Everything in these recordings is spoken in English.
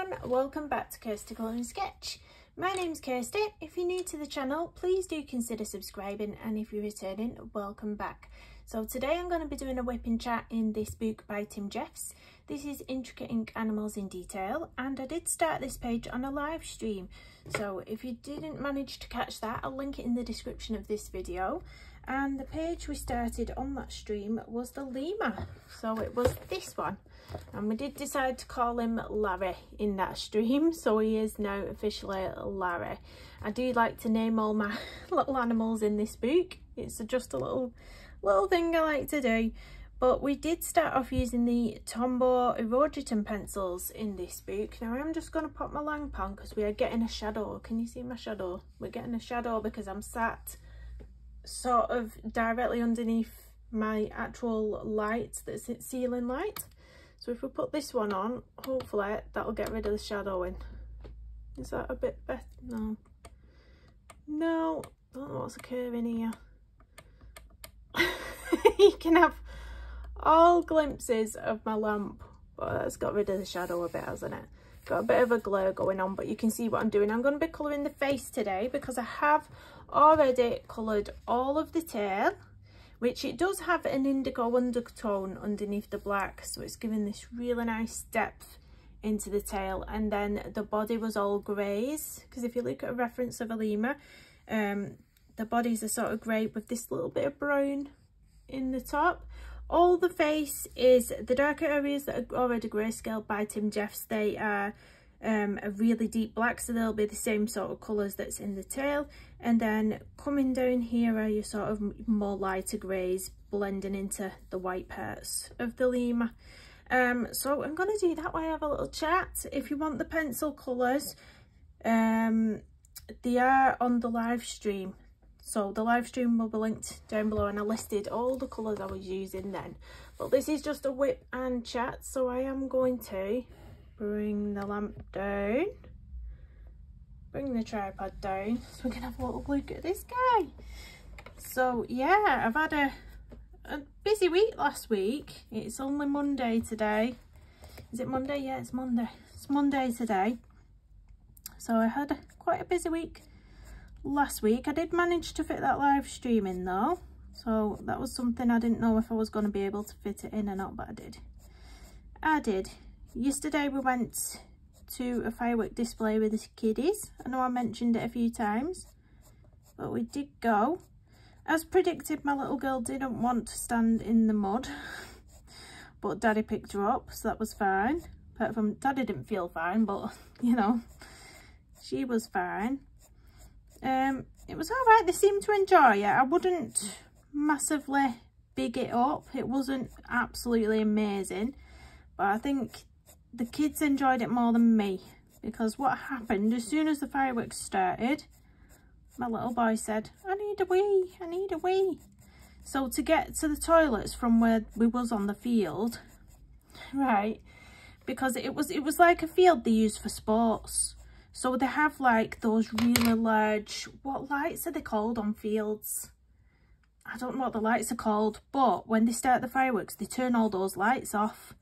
everyone, welcome back to Kirsty Colouring Sketch. My name's Kirsty. If you're new to the channel, please do consider subscribing, and if you're returning, welcome back. So today I'm going to be doing a whipping chat in this book by Tim Jeffs. This is Intricate Ink Animals in Detail, and I did start this page on a live stream. So if you didn't manage to catch that, I'll link it in the description of this video. And the page we started on that stream was the lemur, so it was this one. And we did decide to call him Larry in that stream, so he is now officially Larry. I do like to name all my little animals in this book. It's just a little thing I like to do. But we did start off using the Tombow Irojitens pencils in this book. Now I'm just going to put my lamp on because we are getting a shadow. Can you see my shadow? We're getting a shadow because I'm sat sort of directly underneath my actual light, that's its ceiling light. So if we put this one on, hopefully that'll get rid of the shadowing. Is that a bit better? No, don't know what's occurring here. You can have all glimpses of my lamp, but that's got rid of the shadow a bit, hasn't it? Got a bit of a glare going on, but you can see what I'm doing. I'm going to be colouring the face today because I have already coloured all of the tail, which it does have an indigo undertone underneath the black, so it's giving this really nice depth into the tail. And then the body was all greys, because if you look at a reference of a lemur, the bodies are sort of grey with this little bit of brown in the top. All the face is the darker areas that are already grayscale by Tim Jeffs. They are a really deep black, so they'll be the same sort of colours that's in the tail. And then coming down here are your sort of more lighter greys blending into the white parts of the lemur. So I'm going to do that while I have a little chat. If you want the pencil colours, they are on the live stream. So the live stream will be linked down below, and I listed all the colours I was using then. But this is just a whip and chat, so I am going to bring the lamp down, bring the tripod down, so we can have a little look at this guy. So yeah, I've had a busy week last week. It's only Monday today. Is it Monday? Yeah, it's Monday. It's Monday today. So I had quite a busy week last week. I did manage to fit that live stream in though, so that was something I didn't know if I was going to be able to fit it in or not, but I did. Yesterday we went to a firework display with the kiddies. I know I mentioned it a few times, but we did go. As predicted, my little girl didn't want to stand in the mud, but Daddy picked her up, so that was fine. Apart from Daddy didn't feel fine, but you know, she was fine. It was all right. They seemed to enjoy it. I wouldn't massively big it up. It wasn't absolutely amazing, but I think the kids enjoyed it more than me, because what happened, as soon as the fireworks started, my little boy said, I need a wee, I need a wee. So to get to the toilets from where we was on the field, right, because it was like a field they use for sports. So they have like those really large, what lights are they called on fields? I don't know what the lights are called, but when they start the fireworks, they turn all those lights off.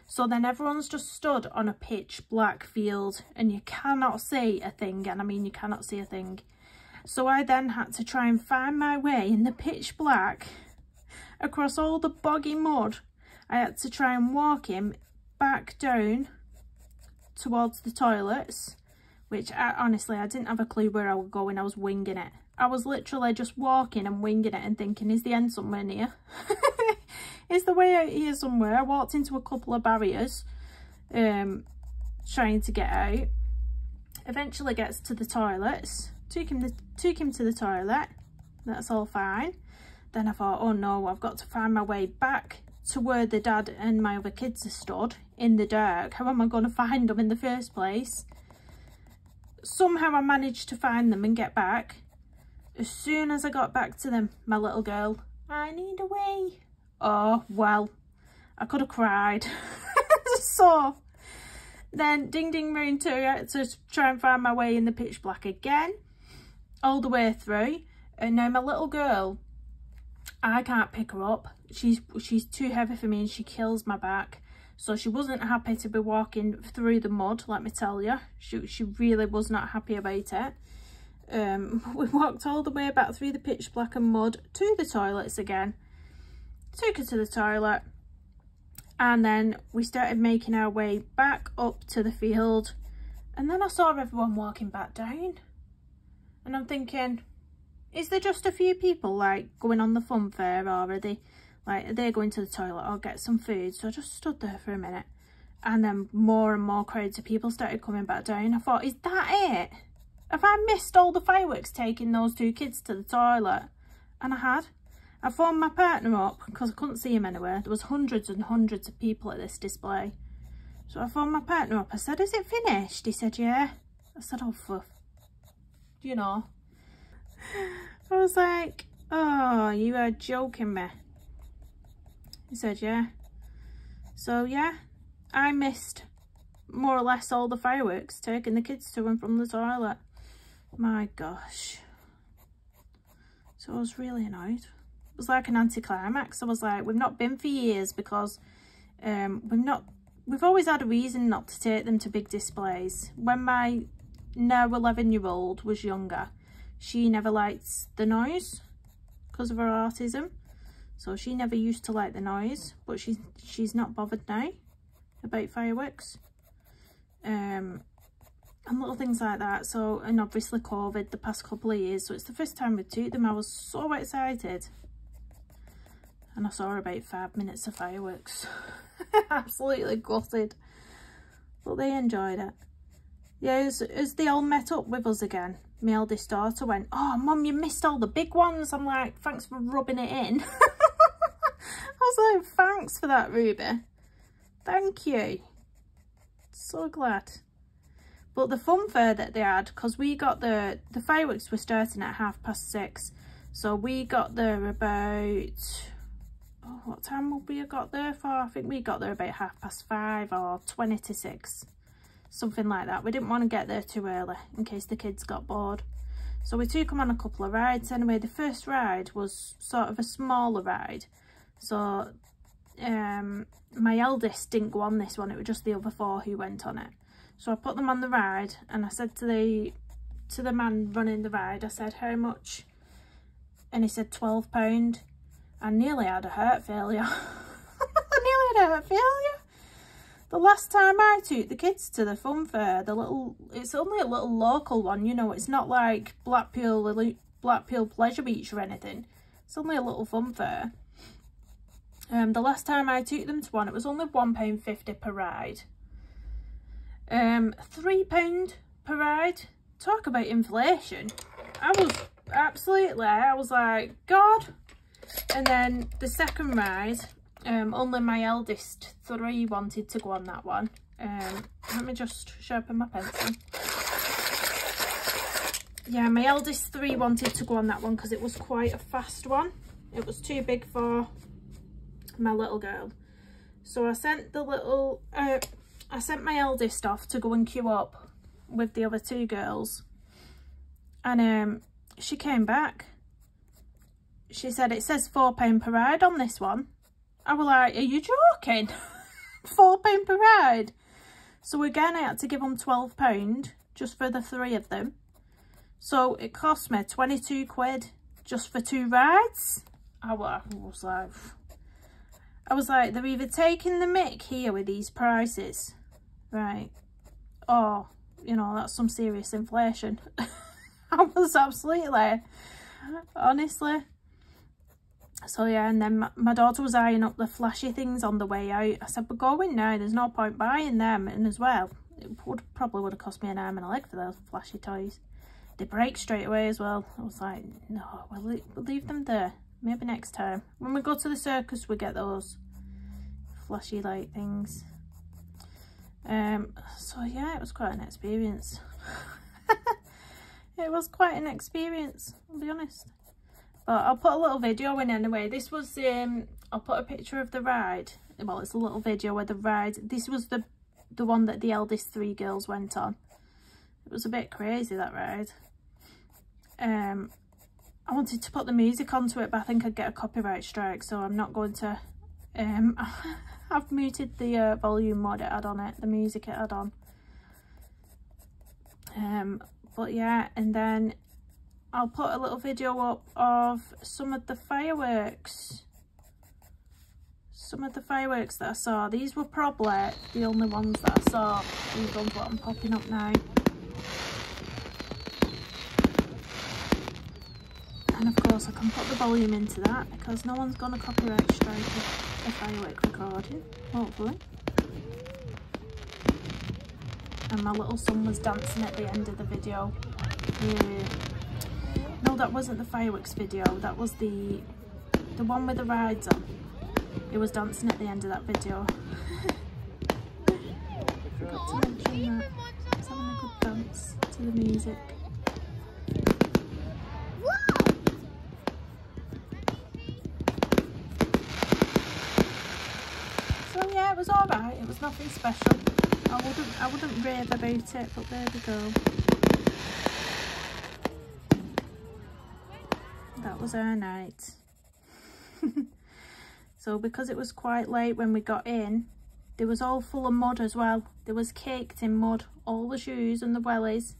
So then everyone's just stood on a pitch black field and you cannot see a thing. And I mean, you cannot see a thing. So I then had to try and find my way in the pitch black across all the boggy mud. I had to try and walk him back down towards the toilets, which honestly, I didn't have a clue where I was going. I was winging it. I was literally just walking and winging it and thinking, is the end somewhere near? Is the way out here somewhere? I walked into a couple of barriers, trying to get out. Eventually gets to the toilets. Took him to the toilet. That's all fine. Then I thought, oh no, I've got to find my way back to where the dad and my other kids are stood in the dark. How am I going to find them in the first place? Somehow I managed to find them and get back. As soon as I got back to them, my little girl, I need a wee. Oh, well, I could have cried. So then ding ding round to try and find my way in the pitch black again, all the way through. And now my little girl, I can't pick her up. She's too heavy for me and she kills my back. So she wasn't happy to be walking through the mud, let me tell you. She really was not happy about it. We walked all the way back through the pitch black and mud to the toilets again. Took her to the toilet. And then we started making our way back up to the field. And then I saw everyone walking back down. And I'm thinking, is there just a few people like going on the fun fair, or are they going to the toilet or get some food? So I just stood there for a minute. And then more and more crowds of people started coming back down. I thought, is that it? Have I missed all the fireworks taking those two kids to the toilet? And I had. I phoned my partner up because I couldn't see him anywhere. There was hundreds and hundreds of people at this display. So I phoned my partner up. I said, is it finished? He said, yeah. I said, oh, you know. I was like, oh, you are joking me. He said, yeah. So, yeah, I missed more or less all the fireworks, taking the kids to and from the toilet. My gosh. So I was really annoyed. It was like an anticlimax. I was like, we've not been for years because we've always had a reason not to take them to big displays. When my now 11-year-old was younger, she never liked the noise because of her autism. So she never used to like the noise, but she's not bothered now about fireworks. And little things like that. So, and obviously COVID the past couple of years, so it's the first time we took them. I was so excited, and I saw about 5 minutes of fireworks. Absolutely gutted, but they enjoyed it. Yeah, as they all met up with us again, my eldest daughter went, oh mum, you missed all the big ones. I'm like, thanks for rubbing it in. I was like, thanks for that, Ruby, thank you, so glad. But the fun fair that they had, because we got the fireworks were starting at 6:30. So we got there about, oh, what time would we have got there for? I think we got there about 5:30 or 20 to 6. Something like that. We didn't want to get there too early in case the kids got bored. So we took them on a couple of rides. Anyway, the first ride was sort of a smaller ride. So my eldest didn't go on this one. It was just the other 4 who went on it. So I put them on the ride, and I said to the man running the ride, I said, how much? And he said £12. I nearly had a heart failure. I nearly had a heart failure. The last time I took the kids to the fun fair, it's only a little local one, you know, it's not like Blackpool Pleasure Beach or anything. It's only a little fun fair. The last time I took them to one, it was only £1.50 per ride. £3 per ride. Talk about inflation. I was like, God. And then the second ride, only my eldest 3 wanted to go on that one. Let me just sharpen my pencil. Yeah, my eldest 3 wanted to go on that one because it was quite a fast one. It was too big for my little girl. So I sent I sent my eldest off to go and queue up with the other 2 girls, and she came back. She said, it says £4 per ride on this one. I was like, are you joking? £4 per ride? So again, I had to give them £12 just for the 3 of them. So it cost me 22 quid just for 2 rides. I was like, they're either taking the mick here with these prices, right, or, you know, that's some serious inflation. I was absolutely, honestly. So yeah, and then my daughter was eyeing up the flashy things on the way out. I said, we're going now, there's no point buying them. And as well, it probably would have cost me an arm and a leg for those flashy toys. They break straight away as well. I was like, no, we'll leave them there. Maybe next time. When we go to the circus, we get those flashy light things. So yeah, it was quite an experience. It was quite an experience, I'll be honest. But I'll put a little video in anyway. This was, I'll put a picture of the ride. Well, it's a little video where the ride, this was the one that the eldest 3 girls went on. It was a bit crazy, that ride. I wanted to put the music onto it, but I think I'd get a copyright strike, so I'm not going to I've muted the volume mod it had on it, the music it had on. But yeah, and then I'll put a little video up of some of the fireworks. Some of the fireworks that I saw. These were probably the only ones that I saw. These ones what I'm popping up now. And of course I can put the volume into that because no one's gonna copyright strike a firework recording, hopefully. And my little son was dancing at the end of the video. Yeah. No, that wasn't the fireworks video, that was the one with the rides on. He was dancing at the end of that video. Forgot to mention that. He's having a good dance to the music. So yeah, it was alright, it was nothing special. I wouldn't rave about it, but there we go. That was our night. So because it was quite late when we got in, they was all full of mud as well. They was caked in mud. All the shoes and the wellies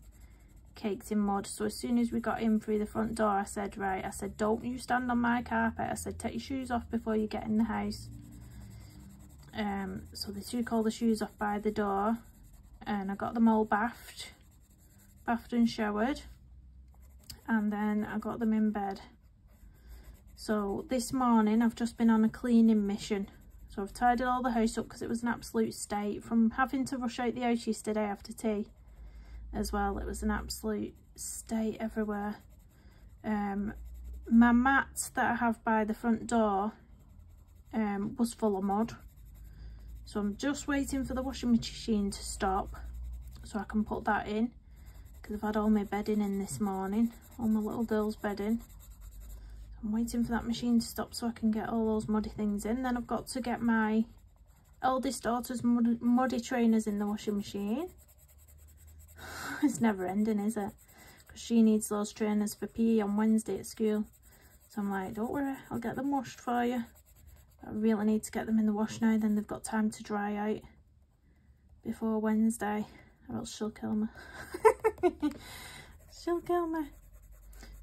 caked in mud. So as soon as we got in through the front door, I said, right, I said, don't you stand on my carpet. I said, take your shoes off before you get in the house. So they took all the shoes off by the door and I got them all bathed and showered, and then I got them in bed. So this morning I've just been on a cleaning mission. So I've tidied all the house up because it was an absolute state from having to rush out the house yesterday after tea as well. It was an absolute state everywhere. My mat that I have by the front door was full of mud. So I'm just waiting for the washing machine to stop so I can put that in, because I've had all my bedding in this morning, all my little girls' bedding. I'm waiting for that machine to stop so I can get all those muddy things in. Then I've got to get my eldest daughter's muddy trainers in the washing machine. It's never ending, is it? Because she needs those trainers for PE on Wednesday at school. So I'm like, don't worry, I'll get them washed for you. I really need to get them in the wash now, then they've got time to dry out before Wednesday, or else she'll kill me. She'll kill me.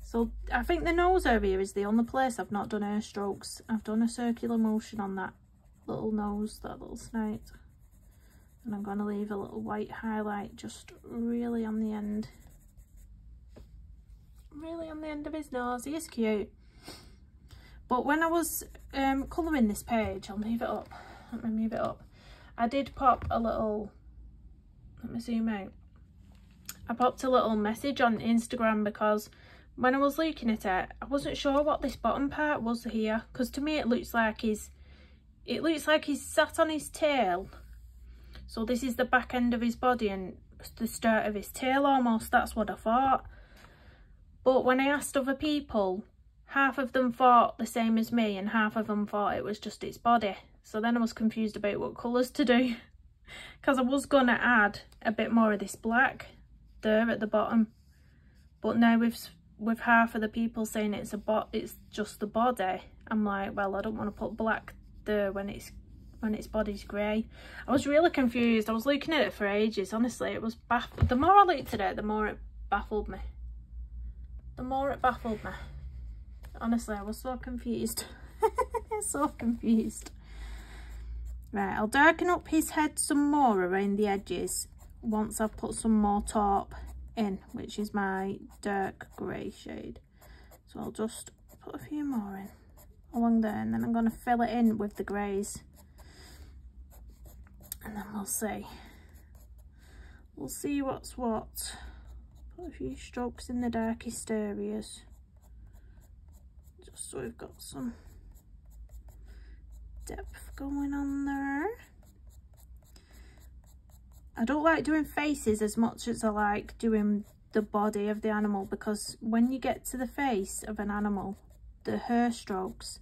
So I think the nose area is the only place I've not done air strokes. I've done a circular motion on that little nose, that little snout. And I'm going to leave a little white highlight just really on the end. Really on the end of his nose. He is cute. But when I was colouring this page, I'll move it up. Let me move it up. I did pop a little, let me zoom out. I popped a little message on Instagram because when I was looking at it, I wasn't sure what this bottom part was here. Because to me it looks like he's sat on his tail. So this is the back end of his body and the start of his tail almost. That's what I thought. But when I asked other people, half of them thought the same as me and half of them thought it was just its body. So then I was confused about what colours to do. Because I was going to add a bit more of this black there at the bottom. But now with half of the people saying it's just the body, I'm like, well, I don't want to put black there when its body's grey. I was really confused. I was looking at it for ages. Honestly, it was baffled. The more I looked at it, the more it baffled me. The more it baffled me. Honestly, I was so confused. So confused. Right, I'll darken up his head some more around the edges once I've put some more taupe in, which is my dark grey shade. So I'll just put a few more in along there, and then I'm going to fill it in with the greys. And then we'll see. We'll see what's what. Put a few strokes in the darkest areas. Just so we've got some depth going on there. I don't like doing faces as much as I like doing the body of the animal, because when you get to the face of an animal, the hair strokes,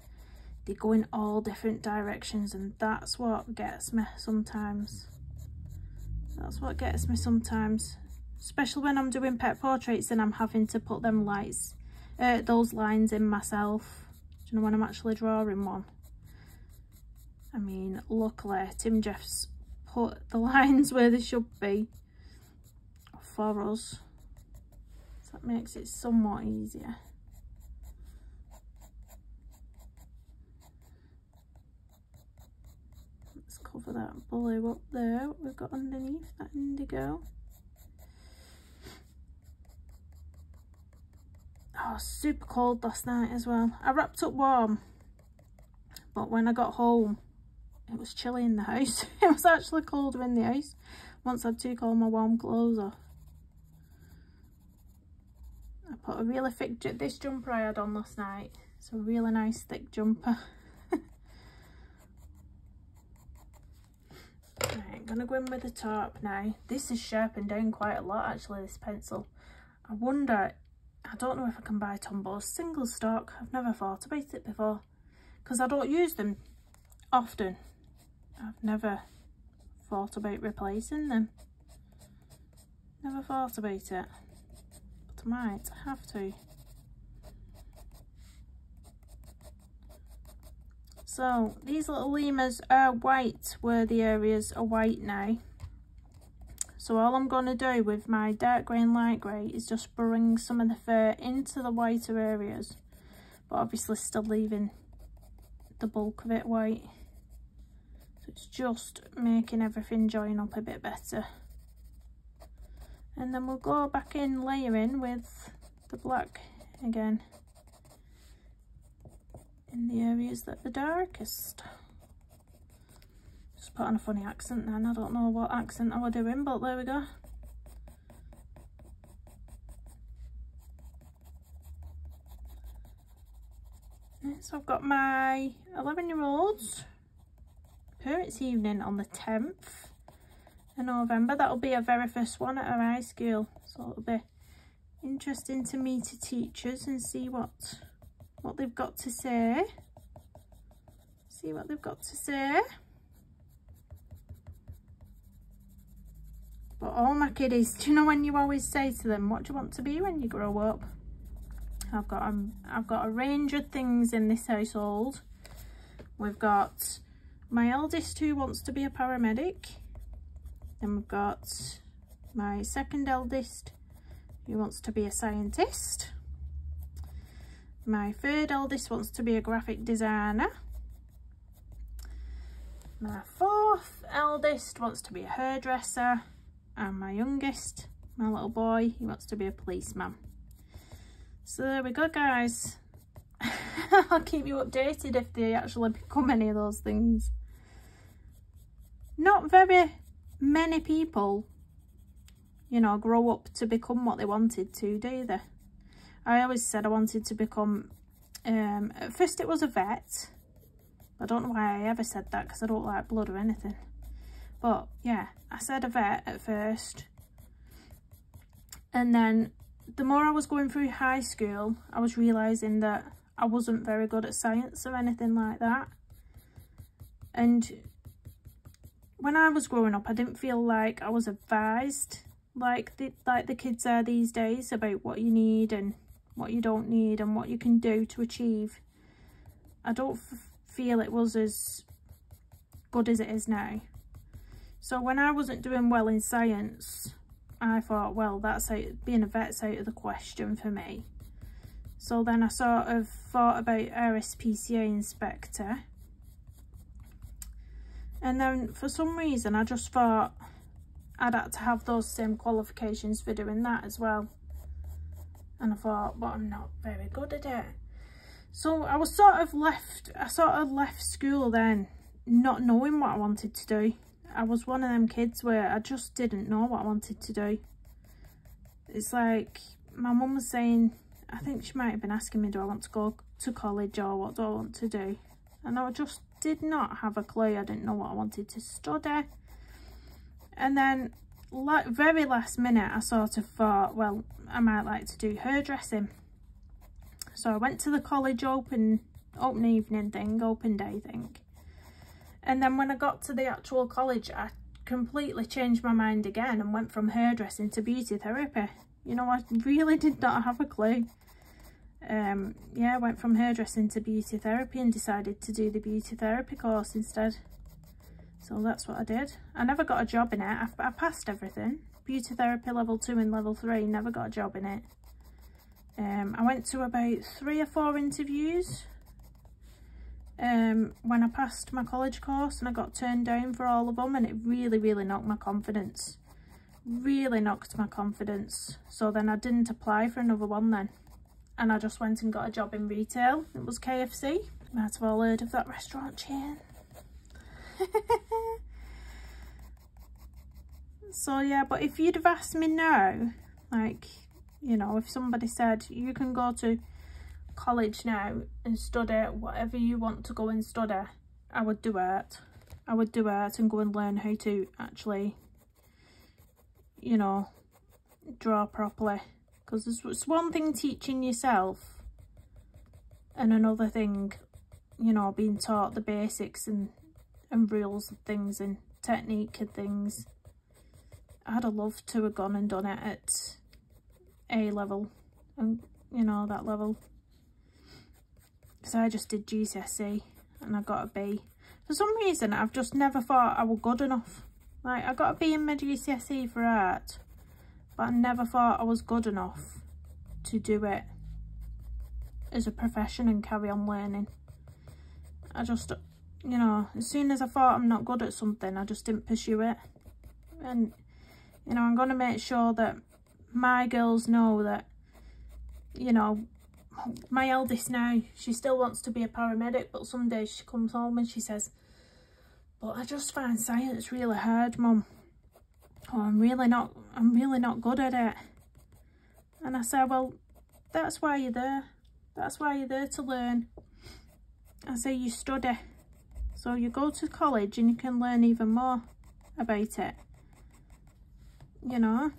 they go in all different directions, and that's what gets me sometimes. That's what gets me sometimes, especially when I'm doing pet portraits and I'm having to put them lights, those lines in myself. Do you know, when I'm actually drawing one? I mean, luckily Tim Jeff's put the lines where they should be for us, so that makes it somewhat easier. Let's cover that blue up there, what we've got underneath, that indigo. Oh, super cold last night as well. I wrapped up warm, but when I got home it was chilly in the house. It was actually colder in the house once I took all my warm clothes off. I put a really thick, this jumper I had on last night, it's a really nice thick jumper. Right, I'm gonna go in with the Taupe now. This is sharpened down quite a lot actually, this pencil. I wonder, I don't know if I can buy Tombow's single stock. I've never thought about it before because I don't use them often. I've never thought about replacing them. Never thought about it, but I might have to. So these little lemurs are white where the areas are white now. So all I'm going to do with my dark grey and light grey is just bring some of the fur into the whiter areas, but obviously still leaving the bulk of it white. So it's just making everything join up a bit better. And then we'll go back in layering with the black again in the areas that are darkest. Just put on a funny accent then, I don't know what accent I was doing, but there we go. So I've got my 11-year-olds parents' evening on the 10th of November. That'll be our very first one at our high school, so it'll be interesting to meet the teachers and see what they've got to say. But all my kiddies, do you know when you always say to them, what do you want to be when you grow up? I've got a range of things in this household. We've got my eldest who wants to be a paramedic. Then we've got my second eldest who wants to be a scientist. My third eldest wants to be a graphic designer. My fourth eldest wants to be a hairdresser. And my youngest, my little boy, he wants to be a policeman. So there we go, guys. I'll keep you updated if they actually become any of those things. Not very many people, you know, grow up to become what they wanted to, do they? I always said I wanted to become, at first it was a vet. I don't know why I ever said that, because I don't like blood or anything. But yeah, I said a vet at first. And then the more I was going through high school, I was realising that I wasn't very good at science or anything like that. And when I was growing up, I didn't feel like I was advised like the kids are these days about what you need and what you don't need and what you can do to achieve. I don't feel it was as good as it is now. So when I wasn't doing well in science, I thought, well, that's being a vet's out of the question for me. So then I sort of thought about RSPCA inspector. And then for some reason, I just thought I'd had to have those same qualifications for doing that as well. And I thought, but I'm not very good at it. So I sort of left school then, not knowing what I wanted to do. I was one of them kids where I just didn't know what I wanted to do. It's like my mum was saying, I think she might have been asking me, do I want to go to college or what do I want to do? And I just did not have a clue. I didn't know what I wanted to study. And then very last minute, I sort of thought, well, I might like to do hairdressing. So I went to the college open evening thing, open day thing. And then when I got to the actual college, I completely changed my mind again and went from hairdressing to beauty therapy. You know, I really did not have a clue. Yeah, I went from hairdressing to beauty therapy and decided to do the beauty therapy course instead. So that's what I did. I never got a job in it. I passed everything. Beauty therapy level 2 and level 3, never got a job in it. I went to about 3 or 4 interviews when I passed my college course, and I got turned down for all of them, and it really knocked my confidence. Really knocked my confidence. So then I didn't apply for another one then. And I just went and got a job in retail. It was KFC. You might have all heard of that restaurant chain. So yeah, but if you'd have asked me now, like, you know, if somebody said you can go to college now and study whatever you want to go and study, I would do it. I would do it and go and learn how to actually, you know, draw properly. Because it's one thing teaching yourself and another thing, you know, being taught the basics and rules of things and technique and things. I'd have loved to have gone and done it at A level and, you know, that level. Because I just did GCSE and I got a B. For some reason, I've just never thought I was good enough. Like, I got a B in my GCSE for art, but I never thought I was good enough to do it as a profession and carry on learning. I just, you know, as soon as I thought I'm not good at something, I just didn't pursue it. And, you know, I'm going to make sure that my girls know that, you know, my eldest now, she still wants to be a paramedic, but some days she comes home and she says, but I just find science really hard, Mum. Oh, I'm really not good at it. And I say, well, that's why you're there. That's why you're there, to learn. I say, you study. So you go to college and you can learn even more about it. You know?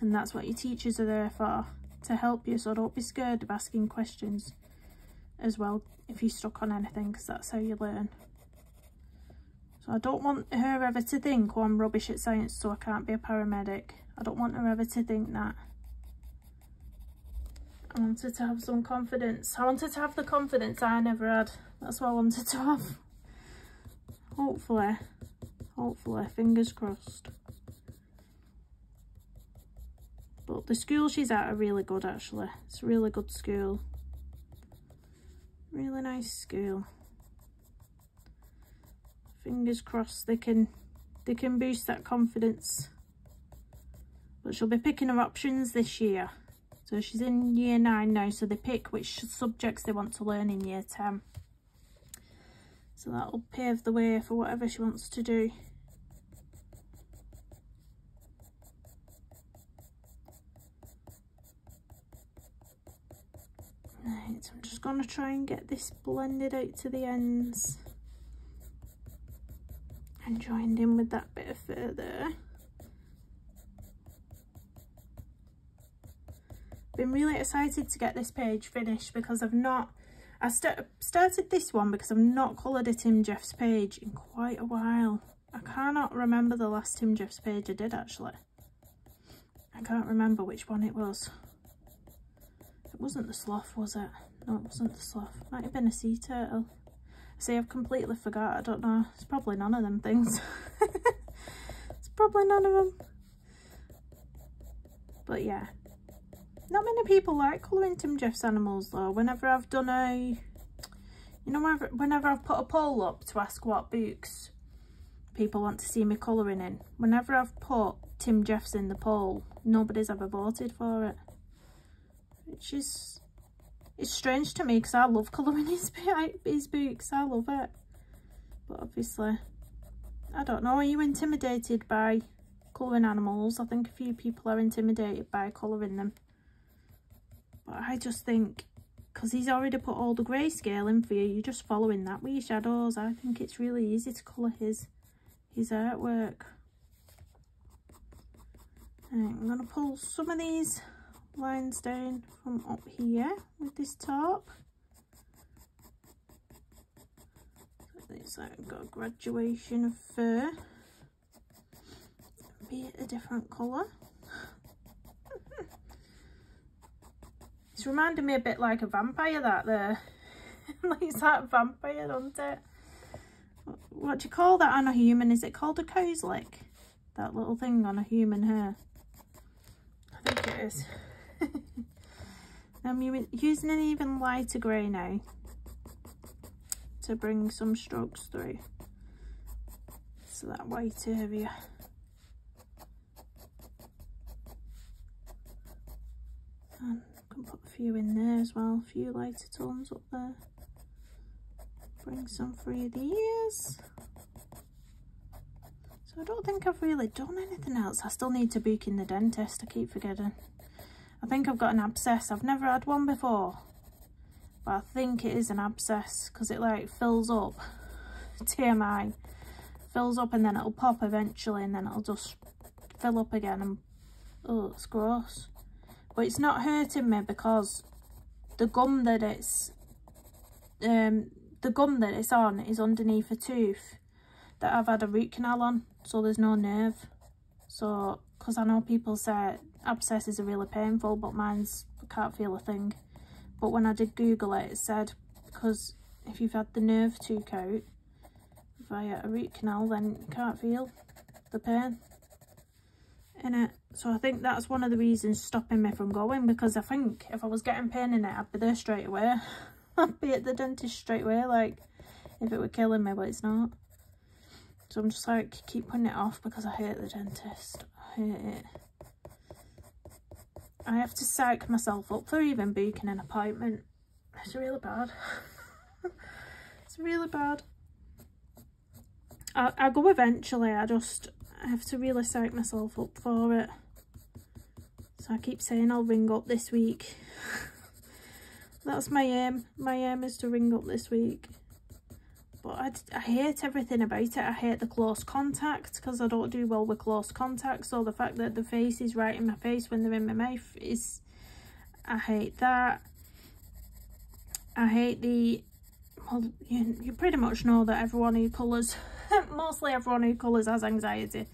And that's what your teachers are there for, to help you. So don't be scared of asking questions as well if you're stuck on anything, because that's how you learn. So I don't want her ever to think, oh, I'm rubbish at science so I can't be a paramedic. I don't want her ever to think that. I wanted to have some confidence. I wanted to have the confidence I never had. That's what I wanted to have. Hopefully, fingers crossed. But the school she's at are really good, actually. It's a really good school. Really nice school. Fingers crossed they can boost that confidence. But she'll be picking her options this year. So she's in year 9 now, so they pick which subjects they want to learn in year 10. So that'll pave the way for whatever she wants to do. Right, so I'm just going to try and get this blended out to the ends and joined in with that bit of fur there. Been really excited to get this page finished because I started this one because I've not coloured a Tim Jeffs page in quite a while. I cannot remember the last Tim Jeffs page I did, actually. I can't remember which one it was. It wasn't the sloth, was it? No, it wasn't the sloth. Might have been a sea turtle. See, I've completely forgot. I don't know. It's probably none of them things. It's probably none of them. But yeah. Not many people like colouring Tim Jeffs animals though. Whenever I've done a, you know, whenever I've put a poll up to ask what books people want to see me colouring in, whenever I've put Tim Jeffs in the poll, nobody's ever voted for it. Which is, it's strange to me because I love colouring his books. I love it. But obviously, I don't know, are you intimidated by colouring animals? I think a few people are intimidated by colouring them. But I just think, because he's already put all the grayscale in for you, you're just following that with your shadows. I think it's really easy to colour his artwork. Right, I'm going to pull some of these lines down from up here with this top. It's like I've got a graduation of fur. Be it a different colour. It's reminding me a bit like a vampire, that there. Like, it's like a vampire, doesn't it? What do you call that on a human? Is it called a cow's lick? That little thing on a human hair. I think it is. I'm using an even lighter grey now to bring some strokes through. So that white area. And I can put a few in there as well, a few lighter tones up there. Bring some through the ears. So I don't think I've really done anything else. I still need to book in the dentist, I keep forgetting. I think I've got an abscess. I've never had one before, but I think it is an abscess because it like fills up. TMI. Fills up and then it'll pop eventually and then it'll just fill up again, and oh, it's gross. But it's not hurting me because the gum that it's on is underneath a tooth that I've had a root canal on, so there's no nerve. So, because I know people say abscesses are really painful, but mine's, I can't feel a thing. But when I did Google it, it said because if you've had the nerve took out via a root canal, then you can't feel the pain in it. So I think that's one of the reasons stopping me from going, because I think if I was getting pain in it, I'd be there straight away. I'd be at the dentist straight away, like, if it were killing me, but it's not. So I'm just like, keep putting it off because I hate the dentist. I hate it. I have to psych myself up for even booking an appointment. It's really bad. It's really bad. I go eventually, I have to really psych myself up for it. So I keep saying I'll ring up this week. That's my aim. My aim is to ring up this week. But I hate everything about it. I hate the close contact because I don't do well with close contact. So the fact that the face is right in my face when they're in my mouth is... I hate that. I hate the... Well, you pretty much know that everyone who colours... mostly everyone who colours has anxiety.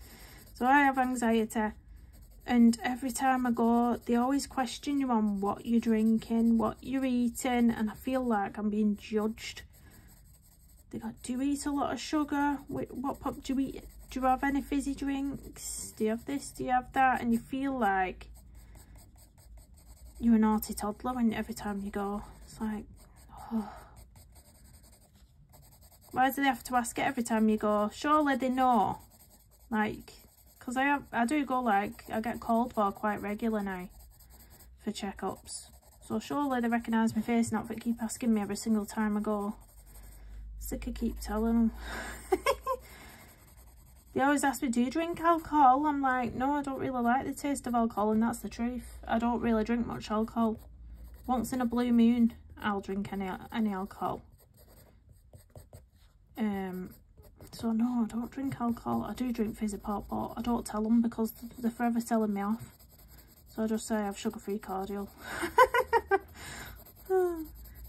So I have anxiety. And every time I go, they always question you on what you're drinking, what you're eating. And I feel like I'm being judged. They go, do you eat a lot of sugar? What pop do you eat? Do you have any fizzy drinks? Do you have this? Do you have that? And you feel like you're a naughty toddler when every time you go. It's like, oh. Why do they have to ask it every time you go? Surely they know. Like, because I do go, like, I get called for quite regular now for checkups. So surely they recognise my face, not that keep asking me every single time I go. Sick of keep telling them. They always ask me, do you drink alcohol? I'm like, no, I don't really like the taste of alcohol, and that's the truth. I don't really drink much alcohol. Once in a blue moon, I'll drink any alcohol. So no, I don't drink alcohol. I do drink fizzy pop, but I don't tell them because they're forever telling me off. So I just say I have sugar-free cordial. But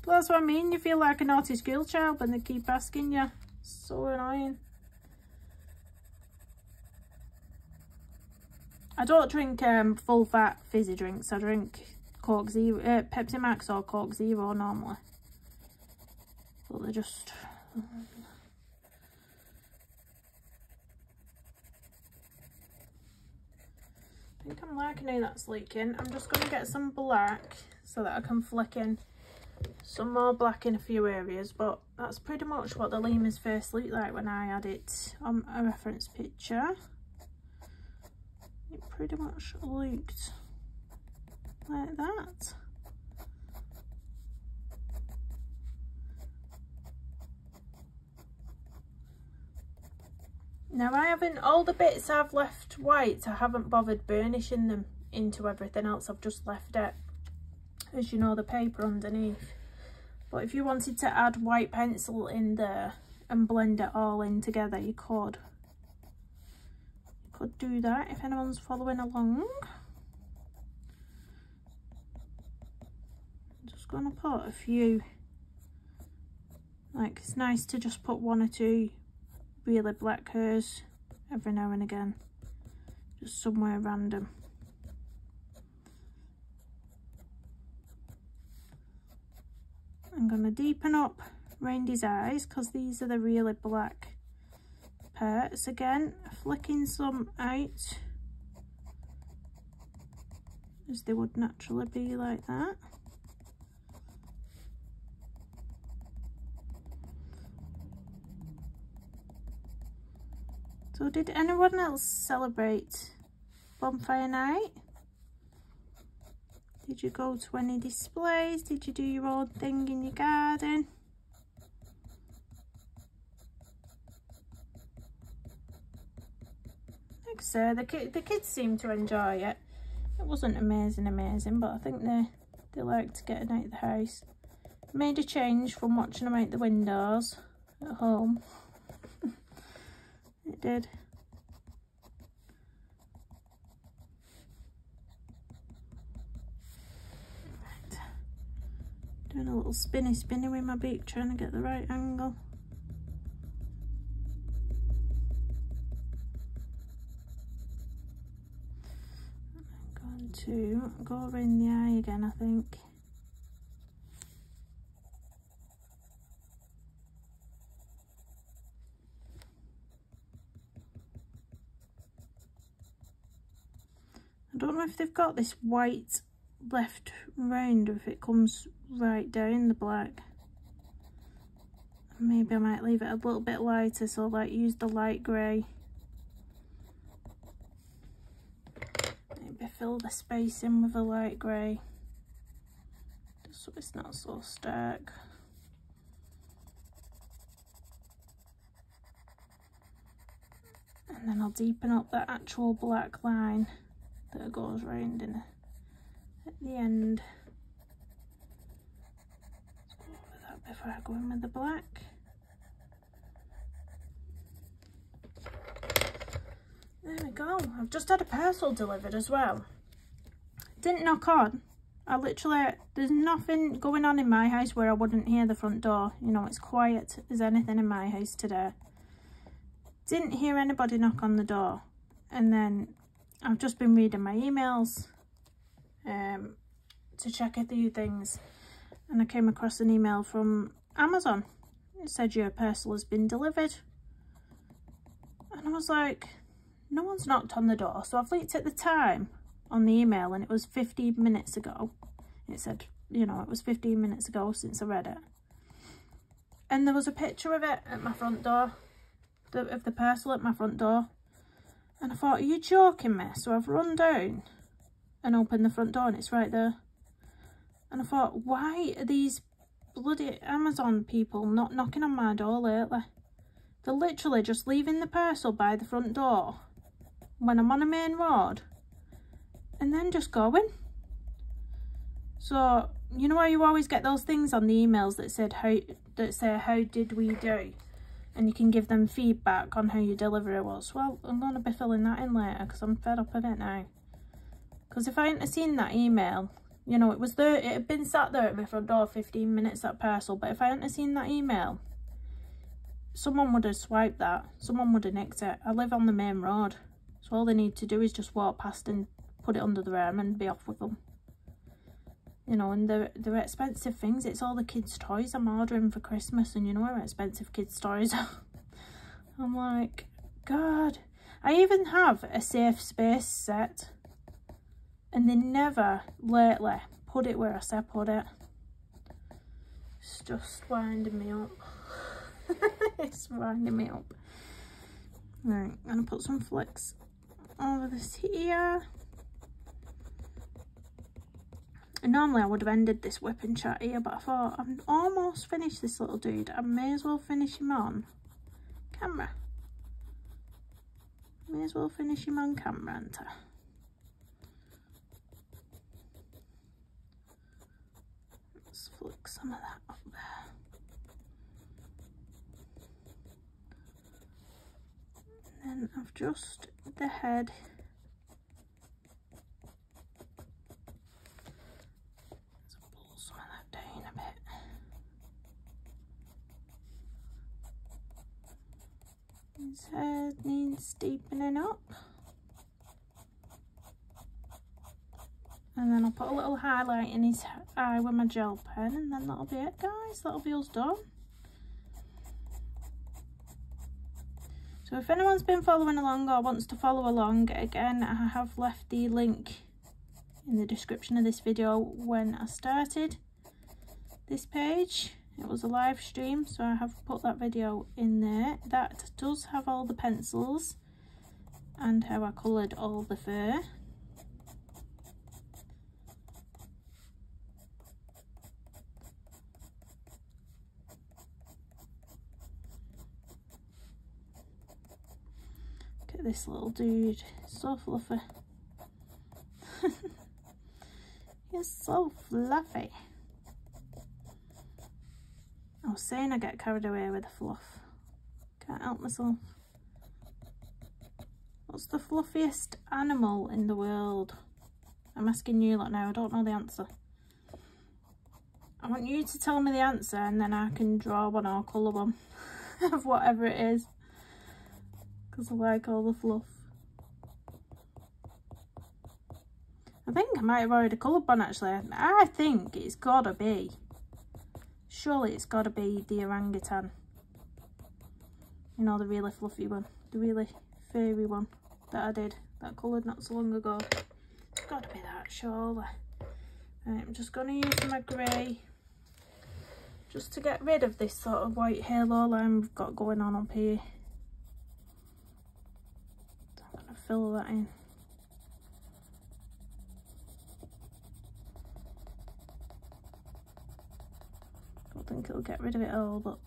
that's what I mean, you feel like a naughty school child when they keep asking you. So annoying. I don't drink full fat fizzy drinks. I drink Coke Zero, Pepsi Max or Coke Zero normally. But they're just... I think I'm liking how that's leaking. I'm just going to get some black so that I can flick in some more black in a few areas, but that's pretty much what the lemur's face looked like when I had it on a reference picture. It pretty much looked like that. Now I haven't, all the bits I've left white, I haven't bothered burnishing them into everything else. I've just left it, as you know, the paper underneath. But if you wanted to add white pencil in there and blend it all in together, you could. You could do that if anyone's following along. I'm just going to put a few, like, it's nice to just put one or two really black hairs every now and again, just somewhere random. I'm going to deepen up around his eyes because these are the really black parts. Again, flicking some out as they would naturally be like that. So did anyone else celebrate bonfire night? Did you go to any displays? Did you do your own thing in your garden? Like I say, the kids seemed to enjoy it. It wasn't amazing, but I think they liked getting out of the house. Made a change from watching them out the windows at home. It did. Right. Doing a little spinny with my beak, trying to get the right angle. I'm going to go around the eye again, I think. I don't know if they've got this white left round or if it comes right down the black. Maybe I might leave it a little bit lighter, so like use the light grey. Maybe fill the space in with a light grey, just so it's not so stark. And then I'll deepen up that actual black line that goes round in at the end. Let's go over that before I go in with the black. There we go. I've just had a parcel delivered as well. Didn't knock on. I literally, there's nothing going on in my house where I wouldn't hear the front door. You know, it's quiet as anything in my house today. Didn't hear anybody knock on the door. And then I've just been reading my emails to check a few things, and I came across an email from Amazon. It said your parcel has been delivered, and I was like, no one's knocked on the door. So I've looked at the time on the email and it was 15 minutes ago. It said, you know, it was 15 minutes ago since I read it, and there was a picture of it at my front door, of the parcel at my front door. And I thought, are you joking me? So I've run down and opened the front door and it's right there. And I thought, why are these bloody Amazon people not knocking on my door lately? They're literally just leaving the parcel by the front door when I'm on a main road and then just going. So, you know how you always get those things on the emails that say how did we do? And you can give them feedback on how your delivery was. Well, I'm going to be filling that in later because I'm fed up of it now. Because if I hadn't seen that email, you know, it was there, it had been sat there at my front door 15 minutes, that parcel. But if I hadn't seen that email, someone would have swiped that. Someone would have nicked it. I live on the main road. So all they need to do is just walk past and put it under the arm and be off with them. You know, and they're expensive things. It's all the kids' toys I'm ordering for Christmas, and you know how expensive kids' toys are. I'm like, God. I even have a safe space set, and they never lately put it where I said put it. It's just winding me up. It's winding me up. Right, I'm going to put some flicks over this here. Normally I would have ended this whipping chat here, but I thought I'm almost finished this little dude. I may as well finish him on camera. May as well finish him on camera, ain't I? Let's flick some of that up there. And then I've just the head. His head needs deepening up. And then I'll put a little highlight in his eye with my gel pen, and then that'll be it, guys. That'll be us done. So if anyone's been following along or wants to follow along, again, I have left the link in the description of this video when I started this page. It was a live stream, so I have put that video in there. That does have all the pencils and how I coloured all the fur. Look at this little dude, so fluffy. He's so fluffy. I was saying I get carried away with the fluff. Can't help myself. What's the fluffiest animal in the world? I'm asking you lot now, I don't know the answer. I want you to tell me the answer and then I can draw one or colour one of whatever it is. Because I like all the fluff. I think I might have already coloured one actually. I think it's gotta be. Surely it's gotta be the orangutan. You know, the really fluffy one. The really furry one that I did. That I coloured not so long ago. It's gotta be that, surely. Right, I'm just gonna use my grey. Just to get rid of this sort of white halo line we've got going on up here. So I'm gonna fill that in. I think it'll get rid of it all, but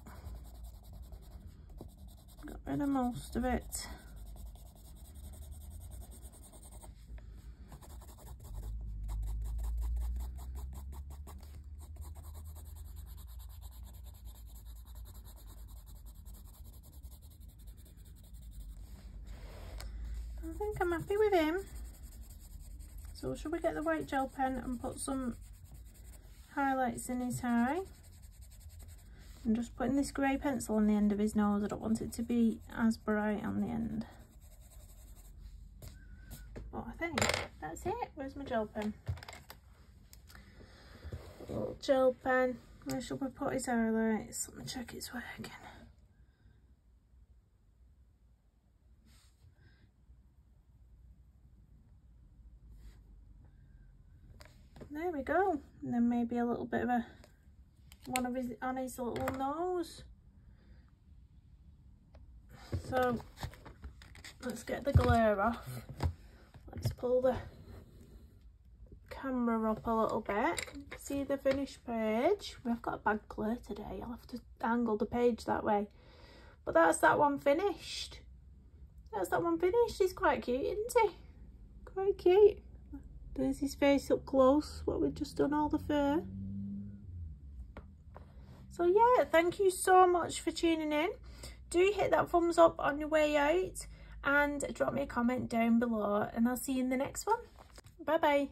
got rid of most of it. I think I'm happy with him. So should we get the white gel pen and put some highlights in his eye? I'm just putting this grey pencil on the end of his nose. I don't want it to be as bright on the end. But I think that's it. Where's my gel pen? Little gel pen. Where should we put his highlights? Let me check it's working. There we go. And then maybe a little bit of a one of his on his little nose. So let's get the glare off. Let's pull the camera up a little bit. See the finished page. We've got a bad glare today. I'll have to angle the page that way. But that's that one finished. That's that one finished. He's quite cute, isn't he? Quite cute. There's his face up close, what we've just done, all the fur. So yeah, thank you so much for tuning in. Do hit that thumbs up on your way out and drop me a comment down below, and I'll see you in the next one. Bye bye.